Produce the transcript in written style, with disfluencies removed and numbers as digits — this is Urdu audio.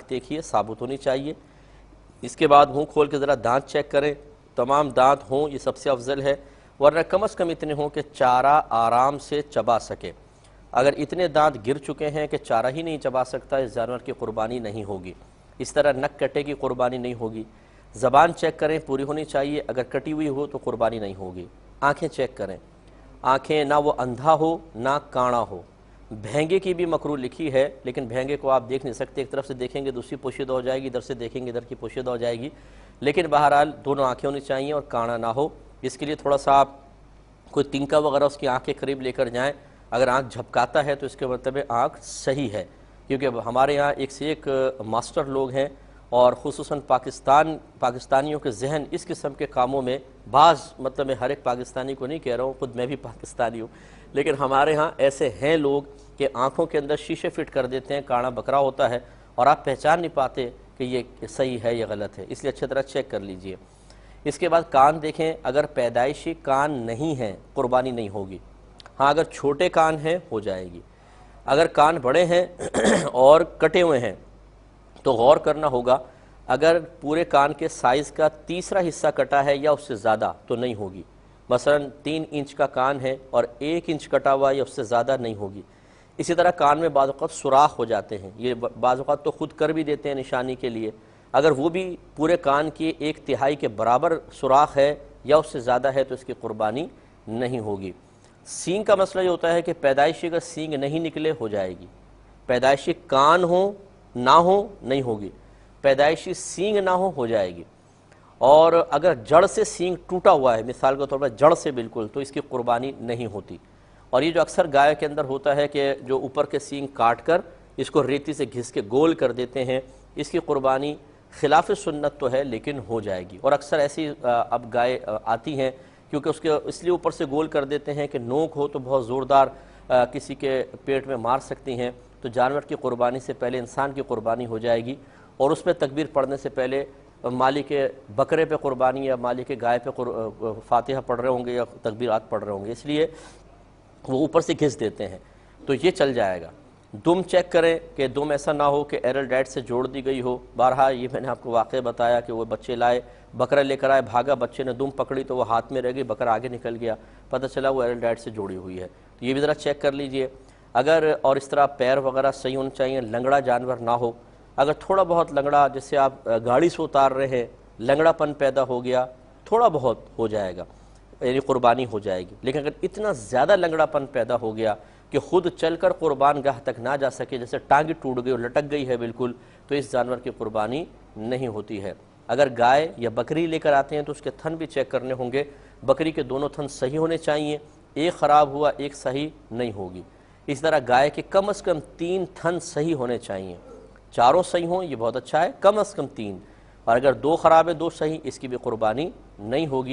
ناک دیکھیے ثابت ہونی چاہیے. اس کے بعد منہ کھول کے ذرا دانت چیک کریں, تمام دانت ہوں یہ سب سے افضل ہے, ورنہ کم از کم اتنے ہوں کہ چارہ آرام سے چبا سکے. اگر اتنے دانت گر چکے ہیں کہ چارہ ہی نہیں چبا سکتا, اس جانور کی قربانی نہیں ہوگی. اس طرح نک کٹے کی قربانی نہیں ہوگی. زبان چیک کریں پوری ہونی چاہیے, اگر کٹی ہوئی ہو تو قربانی نہیں ہوگی. آنکھیں چیک کریں, آنکھیں نہ وہ اندھا ہو نہ کانا ہو. بھینگے کی بھی مکروہ لکھی ہے, لیکن بھینگے کو آپ دیکھ نہیں سکتے, ایک طرف سے دیکھیں گے دوسری پوشیدہ ہو جائے گی, ادھر سے دیکھیں گے ادھر کی پوشیدہ ہو جائے گی. لیکن بہرحال دونوں آنکھیں ہونی چاہیے اور کانا نہ ہو. اس کے لیے تھوڑا سا آپ کوئی تنکا وغیرہ اس کی آنکھ کے قریب لے کر جائیں. اگر آنکھ جھپکاتا ہے تو اس کے مطلب آنکھ صحیح ہے, کیونکہ ہمارے یہاں ایک سے ایک ماسٹر لوگ ہیں, اور خصوصاً پاکستانیوں کے ذہن اس قسم کے کاموں میں بعض, مطلب میں ہر ایک پاکستانی کو نہیں کہہ رہا ہوں, خود میں بھی پاکستانی ہوں, لیکن ہمارے ہاں ایسے ہیں لوگ کہ آنکھوں کے اندر شیشے فٹ کر دیتے ہیں, کانا بکرا ہوتا ہے اور آپ پہچان نہیں پاتے کہ یہ صحیح ہے یا غلط ہے. اس لیے اچھی طرح چیک کر لیجئے. اس کے بعد کان دیکھیں, اگر پیدائشی کان نہیں ہیں قربانی نہیں ہوگی. ہاں اگر چھوٹے کان ہیں ہو جائے گی. اگر کان بڑے ہیں اور کٹے ہوئے ہیں تو غور کرنا ہوگا, اگر پورے کان کے سائز کا تیسرا حصہ کٹا ہے یا اس سے زیادہ تو نہیں ہوگی. مثلا 3 انچ کا کان ہے اور 1 انچ کٹا ہوا یا اس سے زیادہ نہیں ہوگی. اسی طرح کان میں بعض اوقات سوراخ ہو جاتے ہیں, یہ بعض اوقات تو خود کر بھی دیتے ہیں نشانی کے لیے. اگر وہ بھی پورے کان کی 1/3 کے برابر سوراخ ہے یا اس سے زیادہ ہے تو اس کی قربانی نہیں ہوگی. سینگ کا مسئلہ یہ ہوتا ہے کہ پیدائشی کا سینگ نہیں نکلے ہو جائے گی, پیدائشی کان ہو نہ ہو نہیں ہوگی, پیدائشی سینگ نہ ہو جائے گی. اور اگر جڑ سے سینگ ٹوٹا ہوا ہے, مثال کے طور پر جڑ سے بالکل, تو اس کی قربانی نہیں ہوتی. اور یہ جو اکثر گائے کے اندر ہوتا ہے کہ جو اوپر کے سینگ کاٹ کر اس کو ریتی سے گھس کے گول کر دیتے ہیں, اس کی قربانی خلاف سنت تو ہے لیکن ہو جائے گی. اور اکثر ایسی اب گائے آتی ہیں کیونکہ اس لیے اوپر سے گول کر دیتے ہیں کہ نوک ہو تو بہت زوردار کسی کے پیٹ میں مار سکتی ہیں, تو جانور کی قربانی سے پہلے انسان کی قربانی ہو جائے گی. اور اس پہ تکبیر پڑھنے سے پہلے مالک بکرے پہ قربانی یا مالک گائے پہ فاتحہ پڑھ رہے ہوں گے یا تکبیرات پڑھ رہے ہوں گے, اس لیے وہ اوپر سے گھس دیتے ہیں, تو یہ چل جائے گا. دم چیک کریں کہ دم ایسا نہ ہو کہ ایرل ڈیٹ سے جوڑ دی گئی ہو. بارہا یہ میں نے آپ کو واقعہ بتایا کہ وہ بچے لائے, بکرا لے کر آئے, بھاگا, بچے نے دم پکڑی تو وہ ہاتھ میں رہ گئی, بکرا آگے نکل گیا, پتہ چلا وہ ایرل ڈیٹ سے جوڑی ہوئی ہے. تو یہ بھی ذرا چیک کر لیجئے. اگر اور اس طرح پیر وغیرہ صحیح ہونے چاہیے, لنگڑا جانور نہ ہو. اگر تھوڑا بہت لنگڑا, جیسے آپ گاڑی سے اتار رہے ہیں, لنگڑا پن پیدا ہو گیا, تھوڑا بہت ہو جائے گا, یعنی قربانی ہو جائے گی. لیکن اگر اتنا زیادہ لنگڑا پن پیدا ہو گیا کہ خود چل کر قربان گاہ تک نہ جا سکے, جیسے ٹانگیں ٹوٹ گئی اور لٹک گئی ہے بالکل, تو اس جانور کی قربانی نہیں ہوتی ہے. اگر گائے یا بکری لے کر آتے ہیں تو اس کے تھن بھی چیک کرنے ہوں گے. بکری کے دونوں تھن صحیح ہونے چاہیے, ایک خراب ہوا ایک صحیح نہیں ہوگی. اس طرح گائے کے کم از کم 3 تھن صحیح ہونے چاہیے, 4 صحیح ہوں یہ بہت اچھا ہے, کم از کم 3, اور اگر 2 خراب ہے 2 صحیح, اس کی بھی قربانی نہیں ہوگی.